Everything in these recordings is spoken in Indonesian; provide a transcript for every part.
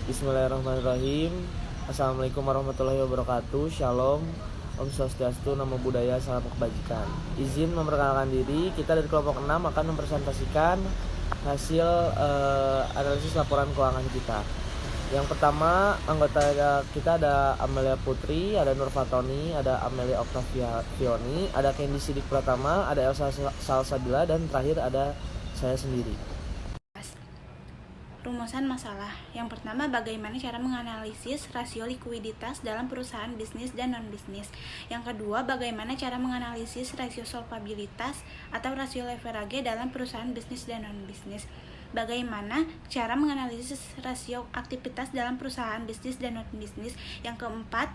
Bismillahirrahmanirrahim. Assalamualaikum warahmatullahi wabarakatuh. Shalom. Om Swastiastu, Namo Buddhaya, salam kebajikan. Izin memperkenalkan diri, kita dari kelompok 6 akan mempresentasikan hasil analisis laporan keuangan kita. Yang pertama, anggota kita ada Amelia Putri, ada Nur Fatoni, ada Amelia Octaviani, ada Candy Sidik Pratama, ada Elsa Salsabila, dan terakhir ada saya sendiri. Rumusan masalah. Yang pertama, bagaimana cara menganalisis rasio likuiditas dalam perusahaan bisnis dan non-bisnis. Yang kedua, bagaimana cara menganalisis rasio solvabilitas atau rasio leverage dalam perusahaan bisnis dan non-bisnis. Bagaimana cara menganalisis rasio aktivitas dalam perusahaan bisnis dan non-bisnis. Yang keempat,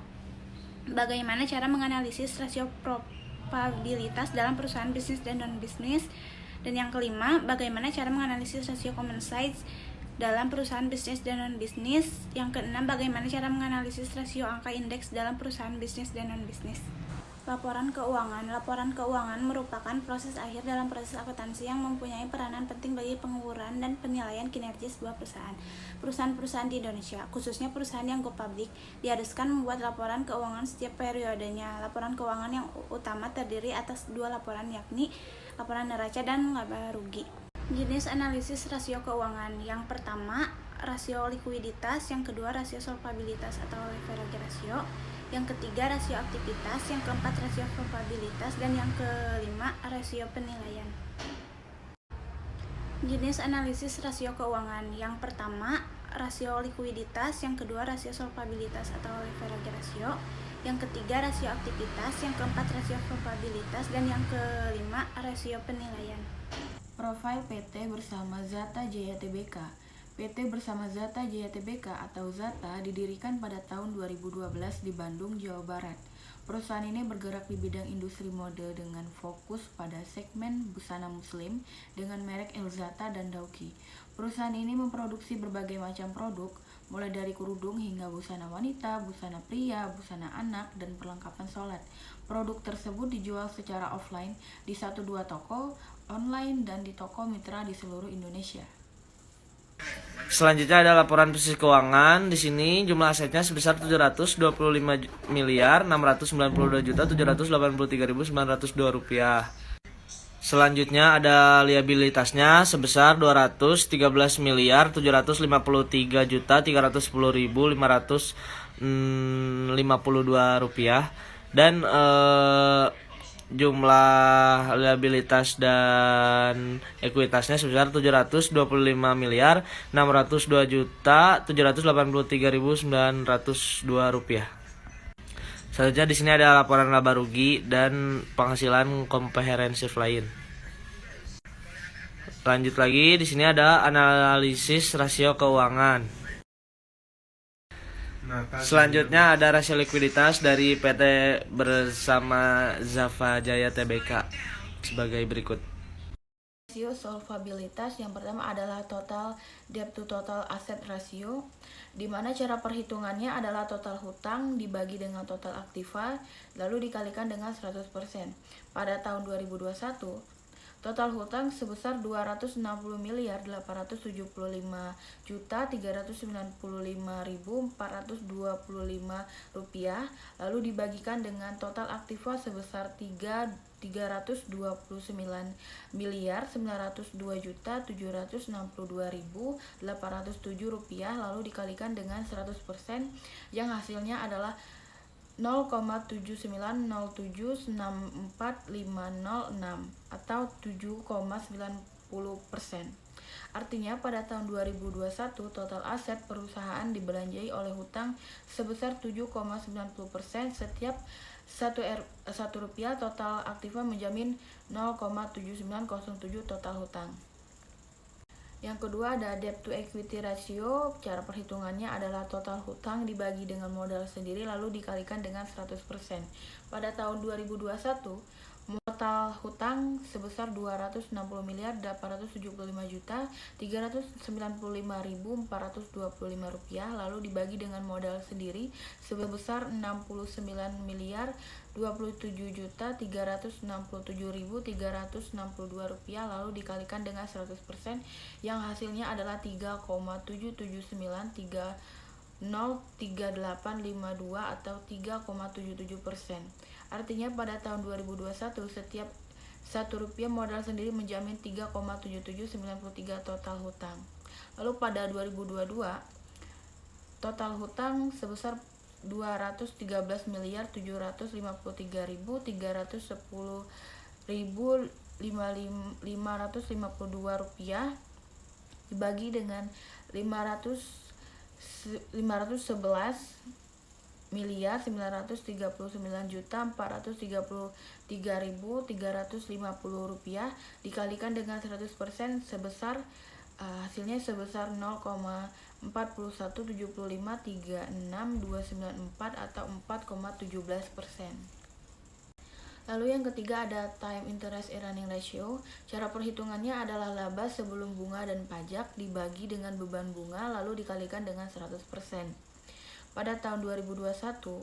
bagaimana cara menganalisis rasio probabilitas dalam perusahaan bisnis dan non-bisnis. Dan yang kelima, bagaimana cara menganalisis rasio common size dalam perusahaan bisnis dan non-bisnis. Yang keenam, bagaimana cara menganalisis rasio angka indeks dalam perusahaan bisnis dan non-bisnis. Laporan keuangan. Laporan keuangan merupakan proses akhir dalam proses akuntansi yang mempunyai peranan penting bagi pengukuran dan penilaian kinerja sebuah perusahaan. Perusahaan-perusahaan di Indonesia, khususnya perusahaan yang go public, diharuskan membuat laporan keuangan setiap periodenya. Laporan keuangan yang utama terdiri atas dua laporan, yakni laporan neraca dan laba rugi. Jenis analisis rasio keuangan. Yang pertama, rasio likuiditas. Yang kedua, rasio solvabilitas atau leverage rasio. Yang ketiga, rasio aktivitas. Yang keempat, rasio probabilitas. Dan yang kelima, rasio penilaian. Jenis analisis rasio keuangan. Yang pertama, rasio likuiditas. Yang kedua, rasio solvabilitas atau leverage rasio. Yang ketiga, rasio aktivitas. Yang keempat, rasio probabilitas. Dan yang kelima, rasio penilaian. Profil PT bersama Zata Jaya Tbk. PT bersama Zata Jaya Tbk atau Zata didirikan pada tahun 2012 di Bandung, Jawa Barat. Perusahaan ini bergerak di bidang industri mode dengan fokus pada segmen busana muslim dengan merek Elzata dan Dauki. Perusahaan ini memproduksi berbagai macam produk, mulai dari kerudung hingga busana wanita, busana pria, busana anak, dan perlengkapan sholat. Produk tersebut dijual secara offline di 1-2 toko, online, dan di toko mitra di seluruh Indonesia. Selanjutnya ada laporan posisi keuangan. Di sini jumlah asetnya sebesar 725.692.783.902 rupiah. Selanjutnya ada liabilitasnya sebesar 213.750.310.552 rupiah, dan jumlah liabilitas dan ekuitasnya sebesar 725.602.783.902 rupiah. Selanjutnya di sini ada laporan laba rugi dan penghasilan komprehensif lain. Lanjut lagi, di sini ada analisis rasio keuangan. Selanjutnya ada rasio likuiditas dari PT bersama Zata Jaya Tbk sebagai berikut. Rasio solvabilitas yang pertama adalah total debt to total asset ratio, di mana cara perhitungannya adalah total hutang dibagi dengan total aktiva lalu dikalikan dengan 100%. Pada tahun 2021, total hutang sebesar 260.875.395.425 rupiah, lalu dibagikan dengan total aktiva sebesar 399.902.762.807 rupiah, lalu dikalikan dengan 100%, yang hasilnya adalah 0,790764.506 atau 7,90%. Artinya pada tahun 2021 total aset perusahaan dibelanjai oleh hutang sebesar 7,90%. Setiap 1 rupiah total aktiva menjamin 0,7907 total hutang. Yang kedua ada debt to equity ratio. Cara perhitungannya adalah total hutang dibagi dengan modal sendiri lalu dikalikan dengan 100%. Pada tahun 2021, Total hutang sebesar 260 miliar 875 juta 395.425 rupiah, lalu dibagi dengan modal sendiri sebesar 69 miliar 27 juta 367.362 rupiah, lalu dikalikan dengan 100% yang hasilnya adalah 3,779303852 atau 3,77%. Artinya pada tahun 2021 setiap Rp1 modal sendiri menjamin 3,7793 total hutang. Lalu pada 2022 total hutang sebesar 213 miliar 753.310.552 rupiah dibagi dengan 511 miliar 939 juta 433.350 rupiah dikalikan dengan 100% sebesar hasilnya sebesar 0,417536.294 atau 4,17%. Lalu yang ketiga ada time interest earning ratio. Cara perhitungannya adalah laba sebelum bunga dan pajak dibagi dengan beban bunga lalu dikalikan dengan 100%. Pada tahun 2021,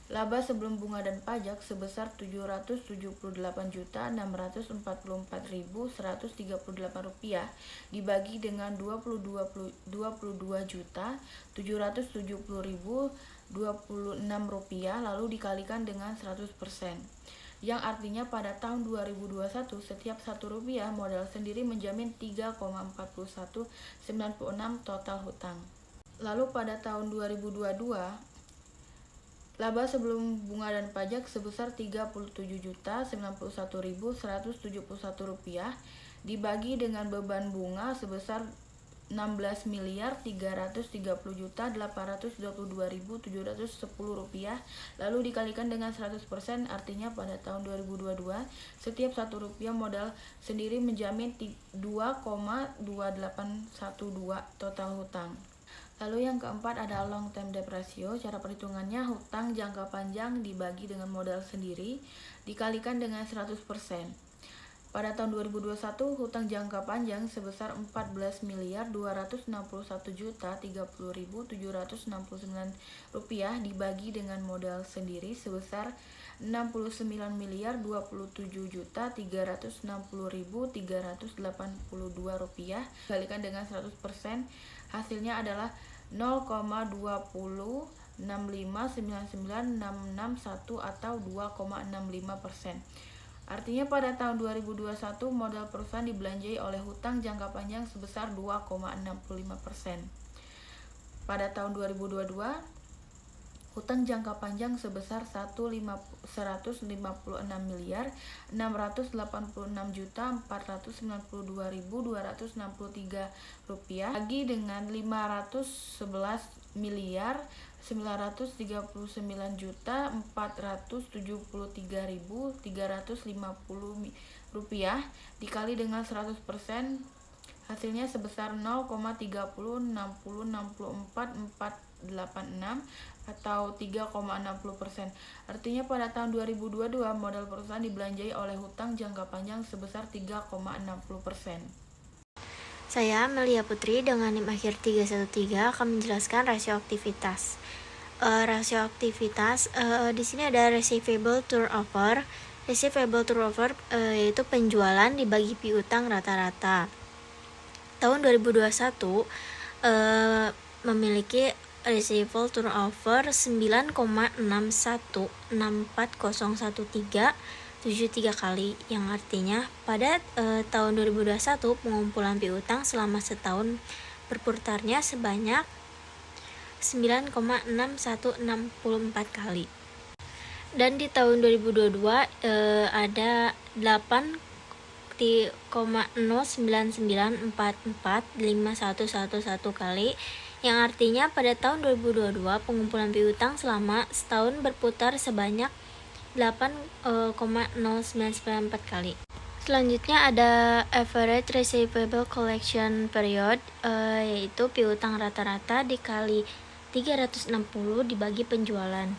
laba sebelum bunga dan pajak sebesar 778.644.138 rupiah dibagi dengan 22.770.026 rupiah lalu dikalikan dengan 100%. Yang artinya pada tahun 2021 setiap Rp1 modal sendiri menjamin 3,4196 total hutang. Lalu pada tahun 2022, laba sebelum bunga dan pajak sebesar Rp37.091.171 dibagi dengan beban bunga sebesar Rp16.330.822.710 lalu dikalikan dengan 100%, artinya pada tahun 2022 setiap Rp1 modal sendiri menjamin 2,2812 total hutang. Lalu yang keempat ada long term debt ratio. Cara perhitungannya hutang jangka panjang dibagi dengan modal sendiri dikalikan dengan 100%. Pada tahun 2021 hutang jangka panjang sebesar 14 miliar 261 juta 30.769 rupiah dibagi dengan modal sendiri sebesar 69 miliar 27 juta 360.382 rupiah dikalikan dengan 100%, hasilnya adalah 0,206599661 atau 2,65%. Artinya pada tahun 2021 modal perusahaan dibelanjai oleh hutang jangka panjang sebesar 2,65%. Pada tahun 2022 hutang jangka panjang sebesar 156 miliar 686 juta 492.263 rupiah bagi dengan 511 miliar 939 juta 473.350 rupiah dikali dengan 100%, hasilnya sebesar 0,306064486 atau 3,60%. Artinya pada tahun 2022 modal perusahaan dibelanjai oleh hutang jangka panjang sebesar 3,60%. Saya Melia Putri dengan NIM akhir 313 akan menjelaskan rasio aktivitas. Rasio aktivitas di sini ada receivable turnover. Receivable turnover yaitu penjualan dibagi piutang rata-rata. Tahun 2021 memiliki receivable turnover 9,61640173 kali, yang artinya pada tahun 2021 pengumpulan piutang selama setahun berputarnya sebanyak 9,6164 kali. Dan di tahun 2022 ada 8,099445111 kali, yang artinya pada tahun 2022 pengumpulan piutang selama setahun berputar sebanyak 8,0994 kali. Selanjutnya ada average receivable collection period, yaitu piutang rata-rata dikali 360 dibagi penjualan.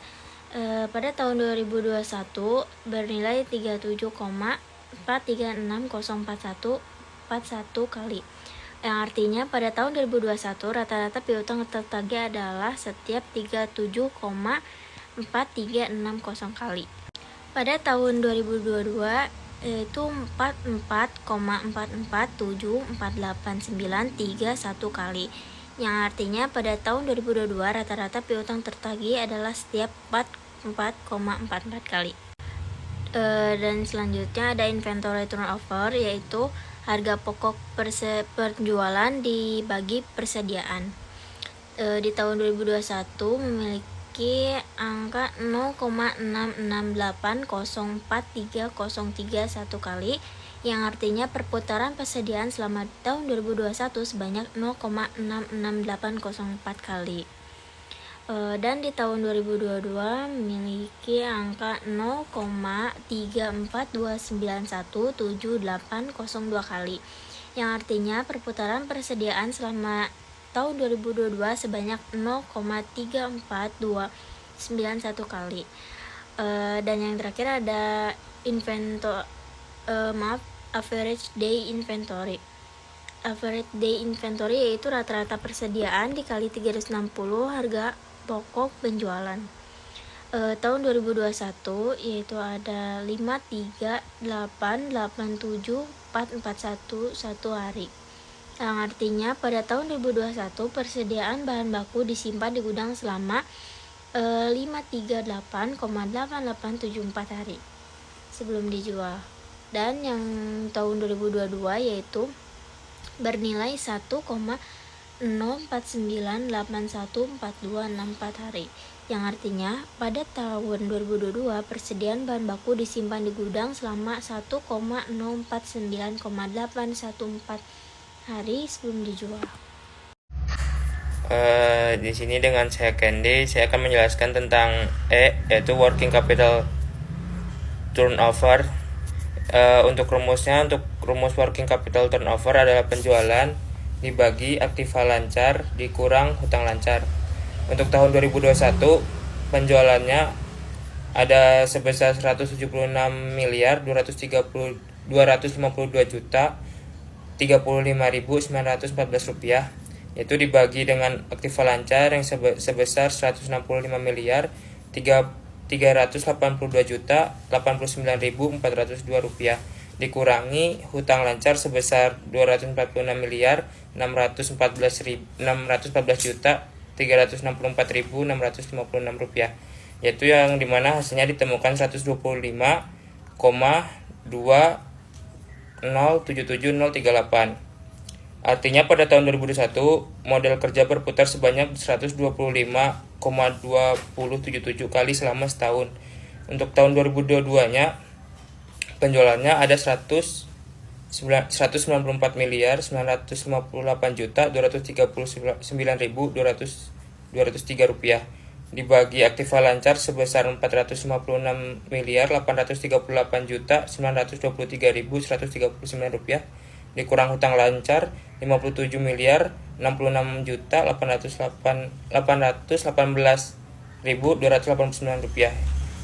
Pada tahun 2021 bernilai 37,43604141 kali. Yang artinya pada tahun 2021 rata-rata piutang tertagih adalah setiap 37,4360 kali. Pada tahun 2022 yaitu 44,44748931 kali. Yang artinya pada tahun 2022 rata-rata piutang tertagih adalah setiap 44,44 kali. Dan selanjutnya ada inventory turnover, yaitu harga pokok penjualan dibagi persediaan. Di tahun 2021 memiliki angka 0,668043031 kali, yang artinya perputaran persediaan selama tahun 2021 sebanyak 0,66804 kali. Dan di tahun 2022 memiliki angka 0,342917802 kali, yang artinya perputaran persediaan selama tahun 2022 sebanyak 0,34291 kali. Dan yang terakhir ada average day inventory. Average day inventory yaitu rata-rata persediaan dikali 360 harga pokok penjualan. Tahun 2021 yaitu ada 5388741 hari. Yang artinya pada tahun 2021 persediaan bahan baku disimpan di gudang selama 538,8874 hari sebelum dijual. Dan yang tahun 2022 yaitu bernilai 1,049814264 hari, yang artinya pada tahun 2022 persediaan bahan baku disimpan di gudang selama 1,049,814 hari sebelum dijual. Di sini dengan saya Candy, saya akan menjelaskan tentang yaitu working capital turnover. Untuk rumusnya, untuk rumus working capital turnover adalah penjualan dibagi aktiva lancar dikurang hutang lancar. Untuk tahun 2021 penjualannya ada sebesar 176.252.355.914 rupiah, yaitu dibagi dengan aktiva lancar yang sebesar 165.382.089.402 rupiah, dikurangi hutang lancar sebesar 246.614.364.656 rupiah, yaitu yang dimana hasilnya ditemukan 125,2077.038. Artinya pada tahun 2021 modal kerja berputar sebanyak 125,2077 kali selama setahun. Untuk tahun 2022-nya penjualannya ada 194.958.239.203 rupiah, dibagi aktiva lancar sebesar 450.838.923.139 rupiah, dikurang hutang lancar 57.668.818.289 rupiah,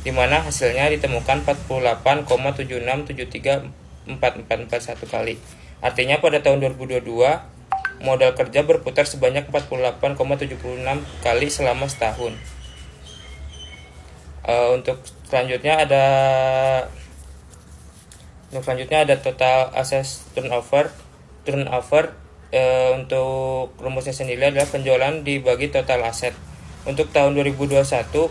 di mana hasilnya ditemukan 48,7673.4441 kali. Artinya pada tahun 2022 modal kerja berputar sebanyak 48,76 kali selama setahun. Untuk selanjutnya ada total asset turnover. Untuk rumusnya sendiri adalah penjualan dibagi total aset. Untuk tahun 2021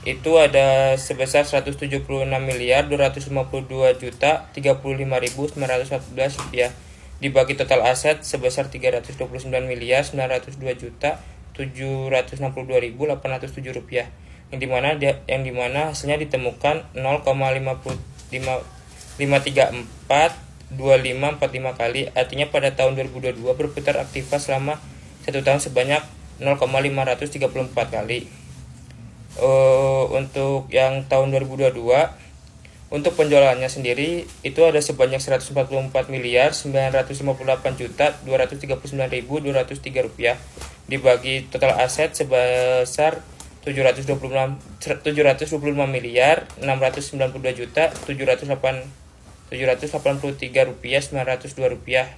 itu ada sebesar 176.252.035.914 rupiah, dibagi total aset sebesar 329.902.762.807 rupiah, yang dimana hasilnya ditemukan 0,5342545 kali. Artinya pada tahun 2022 berputar aktiva selama 1 tahun sebanyak 0,534 kali. Untuk yang tahun 2022 untuk penjualannya sendiri itu ada sebanyak 144.958.239.203 rupiah, dibagi total aset sebesar miliar 692 juta 783 rupiah 902 rupiah.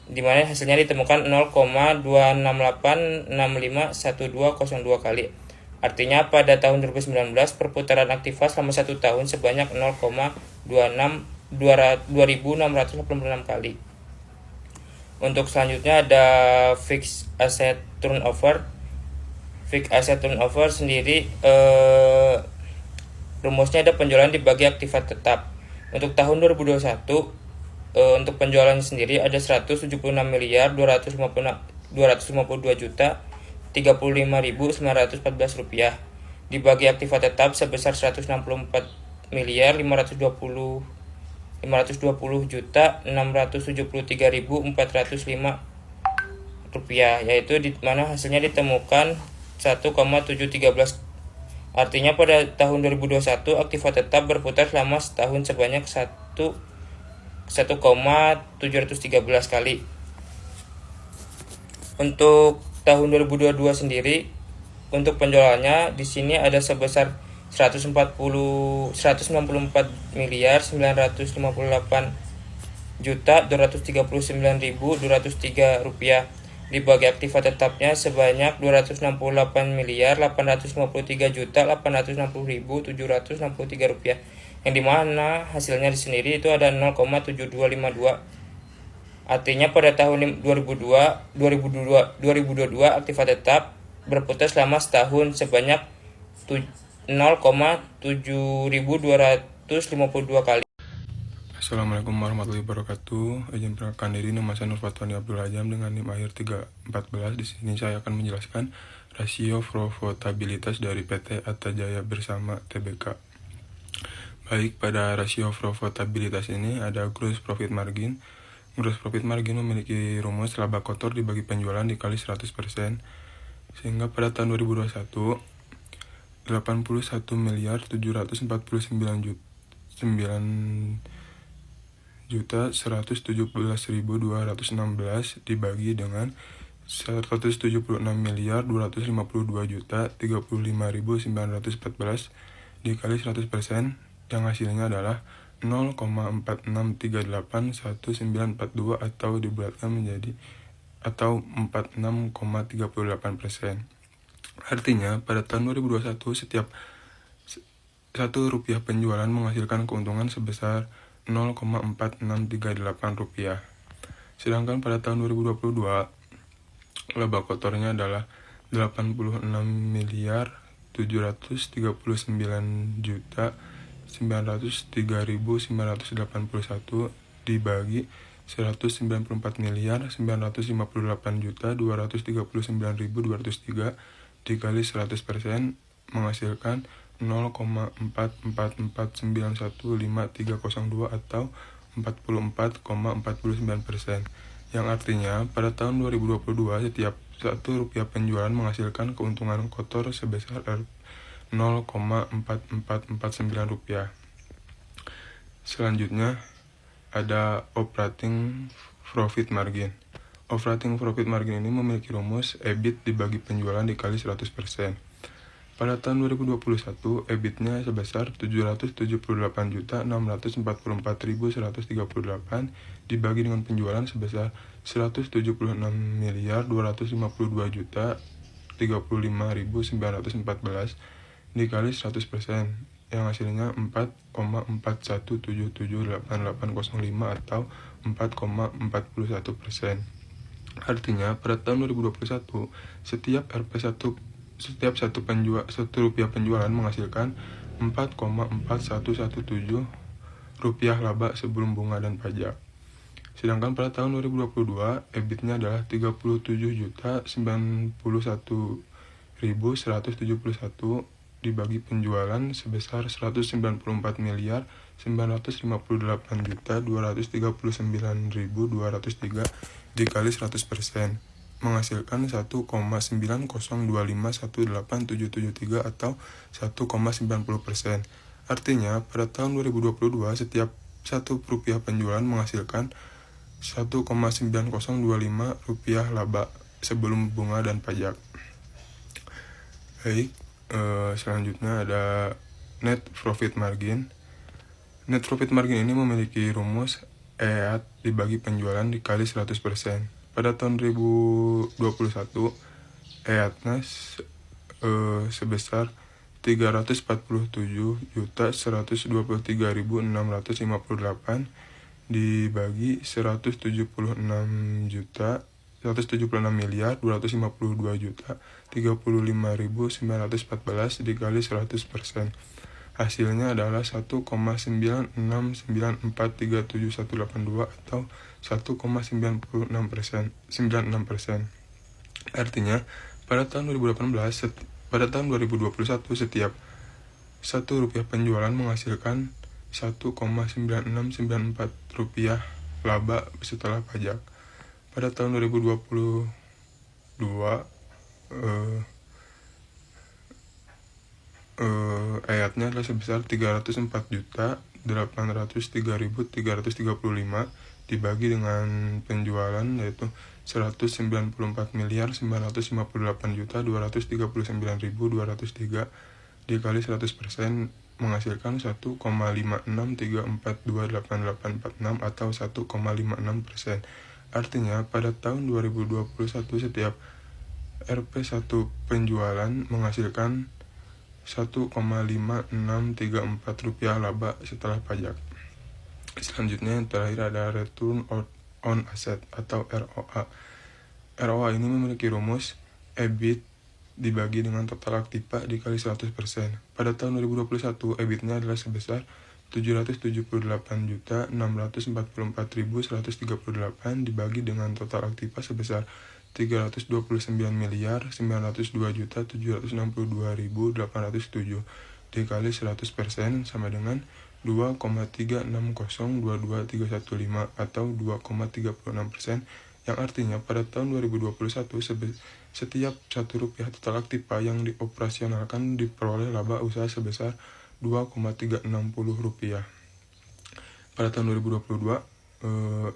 Di mana hasilnya ditemukan 0,268651202 kali. Artinya pada tahun 2019 perputaran aktiva selama 1 tahun sebanyak 0,2686 kali. Untuk selanjutnya ada fixed asset turnover. Fixed asset turnover sendiri rumusnya ada penjualan dibagi aktiva tetap. Untuk tahun 2021 untuk penjualannya sendiri ada 176 miliar 252 juta 35.914 rupiah dibagi aktiva tetap sebesar 164 miliar 520 juta 673.405 rupiah, yaitu di mana hasilnya ditemukan 1,713. Artinya pada tahun 2021 aktiva tetap berputar selama setahun sebanyak 1,713 kali. Untuk tahun 2022 sendiri untuk penjualannya di sini ada sebesar 194 miliar 958 juta 239.203 rupiah dibagi aktiva tetapnya sebanyak 268 miliar 853 juta 860.763 rupiah, yang dimana hasilnya di sendiri itu ada 0,7252. Artinya pada tahun 2022 aktiva tetap berputar selama setahun sebanyak 0,7252 kali. Assalamualaikum warahmatullahi wabarakatuh. Izin perkenalkan diri, nama saya Nur Fatwani Abdul Hajam dengan NIM akhir 314. Di sini saya akan menjelaskan rasio profitabilitas dari PT Atmajaya bersama TBK. Baik, pada rasio profitabilitas ini ada gross profit margin. Gross profit margin memiliki rumus laba kotor dibagi penjualan dikali 100%, sehingga pada tahun 2021 81 miliar 749 juta 117.216 dibagi dengan 176 miliar 252 juta 35.914 dikali 100%, yang hasilnya adalah 0,46381942 atau dibulatkan menjadi 46,38%. Artinya pada tahun 2021 setiap 1 rupiah penjualan menghasilkan keuntungan sebesar 0,4638 rupiah. Sedangkan pada tahun 2022 laba kotornya adalah 86 miliar 739 juta 903.981 dibagi 194 miliar 958 juta 239.203 dikali 100% menghasilkan 0,44491532 atau 44,49%, yang artinya pada tahun 2022 setiap 1 rupiah penjualan menghasilkan keuntungan kotor sebesar 0,4449 rupiah. Selanjutnya ada operating profit margin. Operating profit margin ini memiliki rumus EBIT dibagi penjualan dikali 100%. Pada tahun 2021, EBIT-nya sebesar 778.644.138 dibagi dengan penjualan sebesar 176 miliar 252 juta 35.914 dikali 100%, yang hasilnya 4,41778805 atau 4,41%. Artinya pada tahun 2021 setiap rupiah penjualan menghasilkan 4,4117 rupiah laba sebelum bunga dan pajak. Sedangkan pada tahun 2022 EBIT-nya adalah 37.091.171 dibagi penjualan sebesar 194 miliar 958 juta 239.203 dikali 100% menghasilkan 1,9025187773 atau 1,90%. Artinya pada tahun 2022 setiap 1 rupiah penjualan menghasilkan 1,9025 rupiah laba sebelum bunga dan pajak. Baik, selanjutnya ada net profit margin. Net profit margin ini memiliki rumus EAT dibagi penjualan dikali 100%. Pada tahun 2021, EAT-nya sebesar 347.123.658 dibagi 176.252.35.914 dikali 100%. Hasilnya adalah 1,969437182 atau 1,96%. Artinya, pada tahun 2021 setiap Rp1 penjualan menghasilkan Rp1,9694 laba setelah pajak. Pada tahun 2022 EAT-nya adalah sebesar 304.803.335 dibagi dengan penjualan yaitu 194.958.239.203 dikali 100% menghasilkan 1,5634288846 atau 1,56%. Artinya pada tahun 2021 setiap Rp1 penjualan menghasilkan Rp1,5634 laba setelah pajak. Selanjutnya yang terakhir ada return on asset atau ROA. ROA ini memiliki rumus EBIT dibagi dengan total aktiva dikali 100%. Pada tahun 2021 EBIT-nya adalah sebesar 778.644.138 dibagi dengan total aktiva sebesar 329.902.762.807 dikali 100% sama dengan 2,36022315 atau 2,36%, yang artinya pada tahun 2021 setiap Rp1 total aktiva yang dioperasionalkan diperoleh laba usaha sebesar Rp2,360. Pada tahun 2022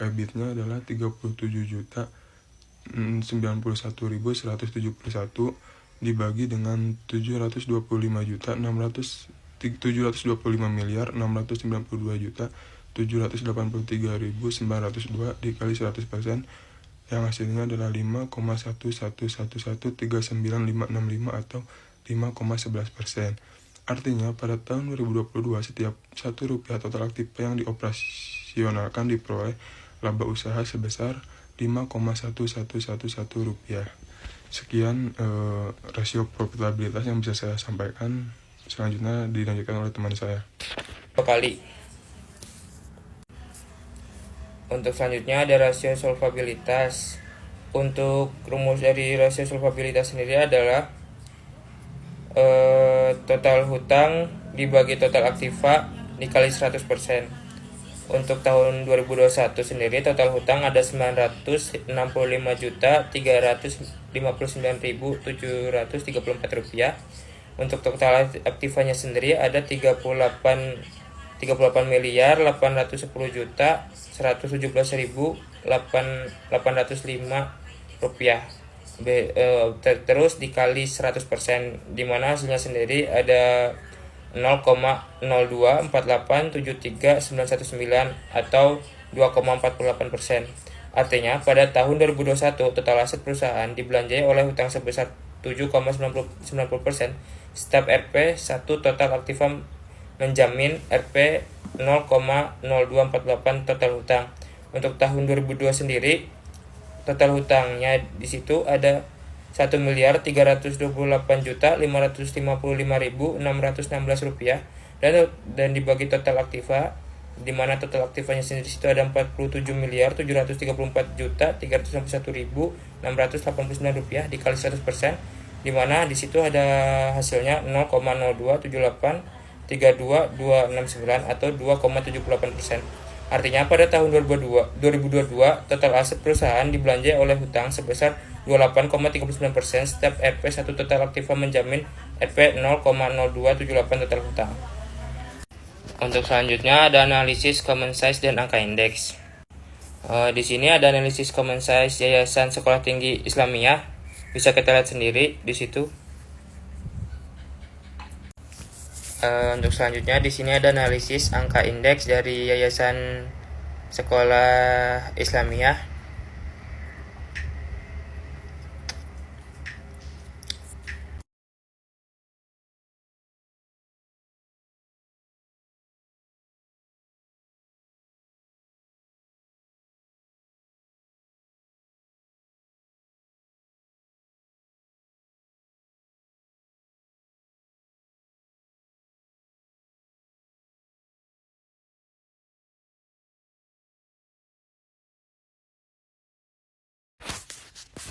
EBIT-nya adalah 37.091.171 dibagi dengan 725.692.783.902 dikali 100%, yang hasilnya adalah 5,111139565 atau 5,11%. Artinya pada tahun 2022 setiap Rp1 total aktiva yang dioperasionalkan diperoleh laba usaha sebesar Rp5,1111. Sekian rasio profitabilitas yang bisa saya sampaikan. Selanjutnya dilanjutkan oleh teman saya. Kali. Untuk selanjutnya ada rasio solvabilitas. Untuk rumus dari rasio solvabilitas sendiri adalah total hutang dibagi total aktiva dikali 100%. Untuk tahun 2021 sendiri total hutang ada 965.359.734 rupiah. Untuk total aktivanya sendiri ada 38.817.117.805 rupiah. Terus dikali 100%, di mana hasilnya sendiri ada 0,024873919 atau 2,48%. Artinya pada tahun 2021 total aset perusahaan dibelanjai oleh hutang sebesar 7,90%. Setiap Rp1 total aktiva menjamin Rp0,0248 total hutang. Untuk tahun 2002 sendiri total hutangnya di situ ada 1.328.555.616 rupiah dan dibagi total aktiva, di mana total aktivanya sendiri di situ ada 47.734.361.689 rupiah dikali 100%, di mana di situ ada hasilnya 0,027832269 atau 2,78%. Artinya pada tahun 2022 total aset perusahaan dibelanjai oleh hutang sebesar 28,39%. Setiap Rp1 total aktiva menjamin Rp0,0278 total hutang. Untuk selanjutnya ada analisis common size dan angka indeks. Di sini ada analisis common size Yayasan Sekolah Tinggi Islamiyah. Bisa kita lihat sendiri di situ. Untuk selanjutnya di sini ada analisis angka indeks dari Yayasan Sekolah Islamiyah.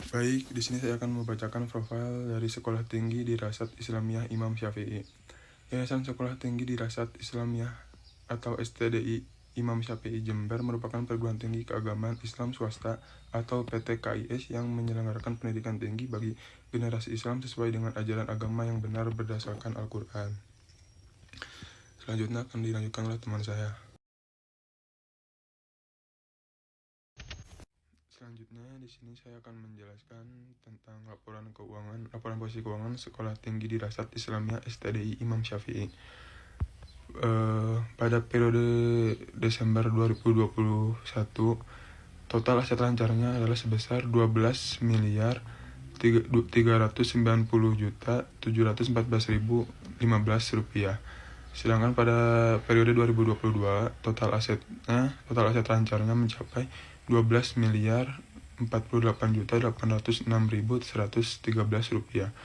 Baik, di sini saya akan membacakan profil dari Sekolah Tinggi Dirasat Islamiyah Imam Syafi'i. Yayasan Sekolah Tinggi Dirasat Islamiyah atau STDI Imam Syafi'i Jember merupakan perguruan tinggi keagamaan Islam swasta atau PTKIS yang menyelenggarakan pendidikan tinggi bagi generasi Islam sesuai dengan ajaran agama yang benar berdasarkan Al-Quran. Selanjutnya akan dilanjutkan oleh teman saya. Selanjutnya di sini saya akan menjelaskan tentang laporan posisi keuangan Sekolah Tinggi Dirasat Islamiyah STDI Imam Syafi'i. Pada periode Desember 2021, total aset lancarnya adalah sebesar 12 miliar 390.714.015 rupiah. Sedangkan pada periode 2022, total aset lancarnya mencapai 12 miliar 48.806.113 rupiah.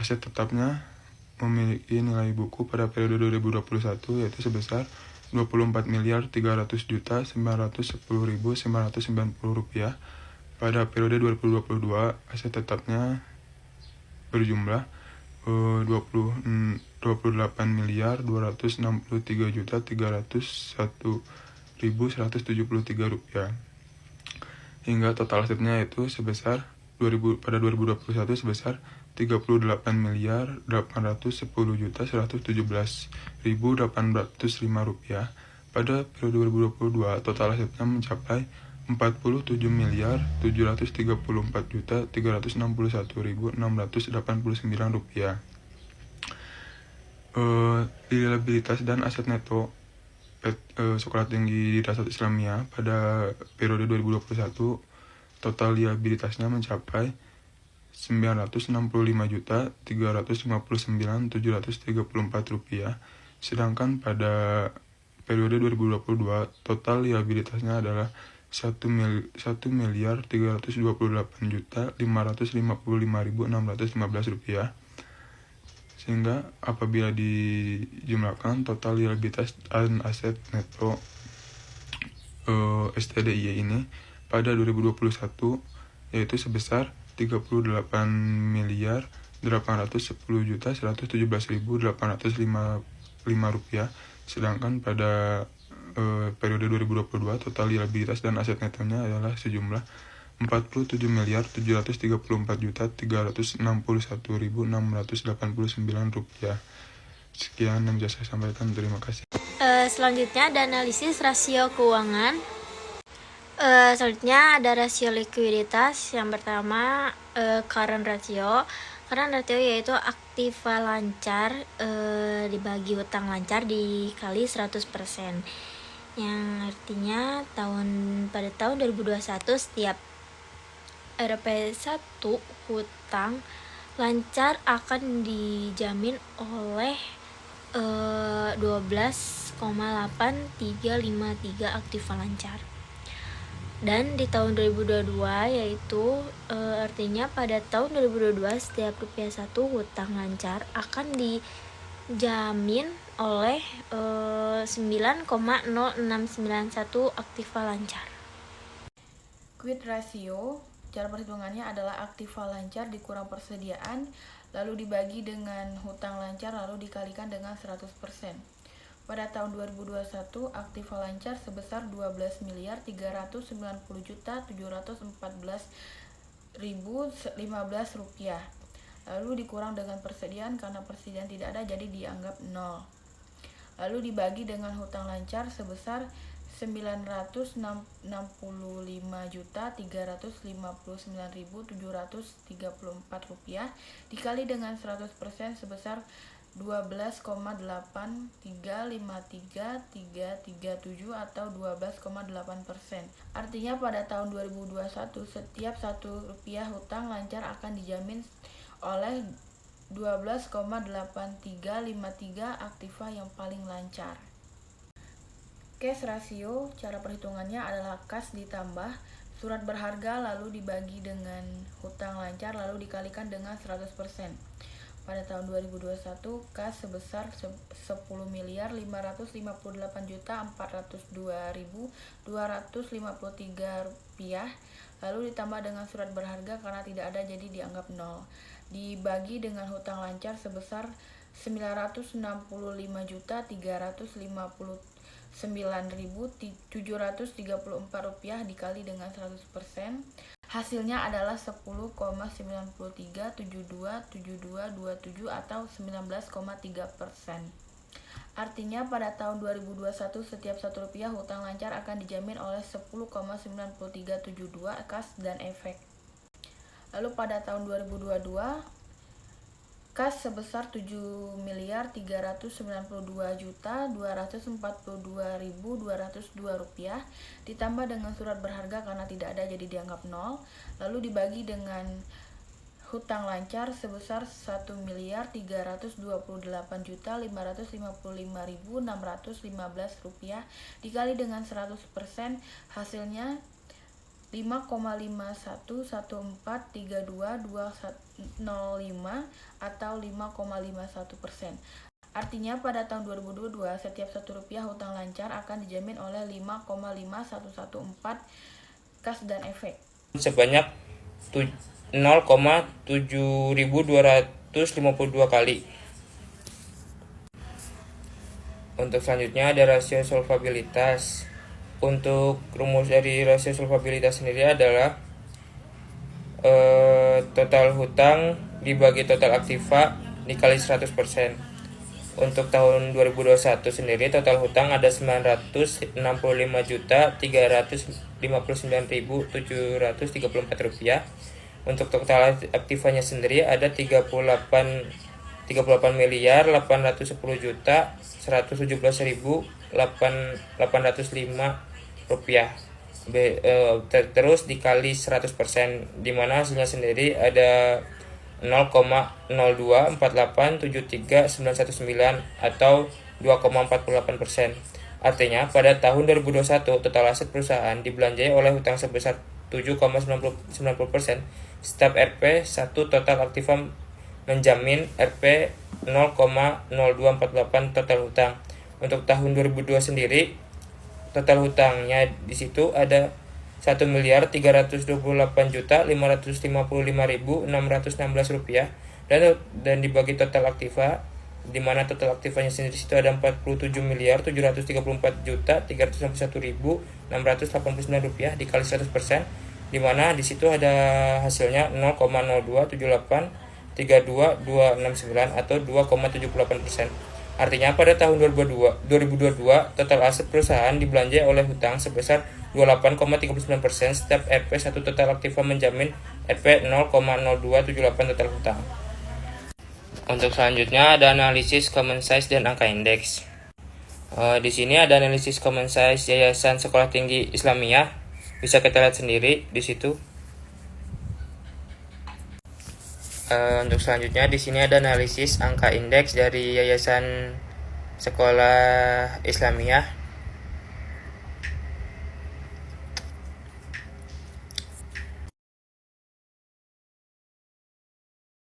Aset tetapnya memiliki nilai buku pada periode 2021 yaitu sebesar 24 miliar 300.910.990 rupiah. Pada periode 2022, aset tetapnya berjumlah 28 miliar 263.301.173 rupiah. Hingga total asetnya itu sebesar pada 2021 sebesar 38 miliar 810.117.805 rupiah. Pada periode 2022, total asetnya mencapai 47 miliar 734.361.689 rupiah. Liabilitas dan aset neto Sekolah Tinggi Dirasat Islamiyah pada periode 2021, total liabilitasnya mencapai 965.359.734 rupiah. Sedangkan pada periode 2022, total liabilitasnya adalah 1 miliar 328.555.615 rupiah. Sehingga apabila dijumlahkan total liabilitas dan aset neto STDI ini pada 2021 yaitu sebesar 38 miliar 810.117.805 rupiah. Sedangkan pada periode 2022 total liabilitas dan aset netonya adalah sejumlah 47 miliar 734.361.689 rupiah. Sekian yang bisa saya sampaikan, terima kasih. Selanjutnya ada analisis rasio keuangan. Selanjutnya ada rasio likuiditas. Yang pertama current ratio. Current ratio yaitu aktiva lancar dibagi utang lancar dikali 100%. Yang artinya pada tahun 2021 setiap Rp1 hutang lancar akan dijamin oleh 12,8353 aktiva lancar. Dan di tahun 2022 yaitu artinya pada tahun 2022 setiap Rp1 hutang lancar akan dijamin oleh 9,0691 aktiva lancar. Quit ratio, cara perhitungannya adalah aktiva lancar dikurang persediaan, lalu dibagi dengan hutang lancar, lalu dikalikan dengan 100%. Pada tahun 2021, aktiva lancar sebesar 12 miliar 390.714.015 rupiah. Lalu dikurang dengan persediaan, karena persediaan tidak ada jadi dianggap 0. Lalu dibagi dengan hutang lancar sebesar Rp965.359.734 dikali dengan 100% sebesar 12,835337 atau 12,8%. Artinya pada tahun 2021 setiap Rp1 hutang lancar akan dijamin oleh 12,8353 aktiva yang paling lancar. Cash ratio, cara perhitungannya adalah kas ditambah surat berharga lalu dibagi dengan hutang lancar lalu dikalikan dengan 100%. Pada tahun 2021, kas sebesar Rp10.558.402.253 lalu ditambah dengan surat berharga karena tidak ada jadi dianggap nol. Dibagi dengan hutang lancar sebesar Rp965.359.734 dikali dengan 100%. Hasilnya adalah 10,93727227 atau 19,3%. Artinya pada tahun 2021 setiap Rp1 hutang lancar akan dijamin oleh 10,9372 kas dan efek. Lalu pada tahun 2022 kas sebesar Rp7.392.242.202 ditambah dengan surat berharga karena tidak ada jadi dianggap nol, lalu dibagi dengan hutang lancar sebesar Rp1.328.555.615 dikali dengan 100%, hasilnya 5,511432.205 atau 5,51%. Artinya pada tahun 2022 setiap Rp1 hutang lancar akan dijamin oleh 5,5114 kas dan efek. Sebanyak 0,7252 kali. Untuk selanjutnya ada rasio solvabilitas. Untuk rumus dari rasio solvabilitas sendiri adalah total hutang dibagi total aktiva dikali 100%. Untuk tahun 2021 sendiri total hutang ada Rp965.359.734. Untuk total aktivanya sendiri ada Rp38.817.805. Terus dikali 100%, di mana hasilnya sendiri ada 0,024873919 atau 2,48%. Artinya pada tahun 2021 total aset perusahaan dibelanjai oleh hutang sebesar 7,90%. Setiap Rp 1 total aktiva menjamin Rp 0,0248 total hutang. Untuk tahun 2002 sendiri total hutangnya di situ ada Rp1.328.555.616 dan dibagi total aktiva, di mana total aktivanya sendiri di situ ada Rp47.734.161.689 dikali 100%, di mana di situ ada hasilnya 0,027832269 atau 2,78%. Artinya pada tahun 2022 total aset perusahaan dibelanjai oleh hutang sebesar 28,39%. Setiap Rp 1 total aktiva menjamin Rp 0,0278 total hutang. Untuk selanjutnya ada analisis common size dan angka indeks. Di sini ada analisis common size Yayasan Sekolah Tinggi Islamiyah. Bisa kita lihat sendiri di situ. Untuk selanjutnya di sini ada analisis angka indeks dari Yayasan Sekolah Islamiyah.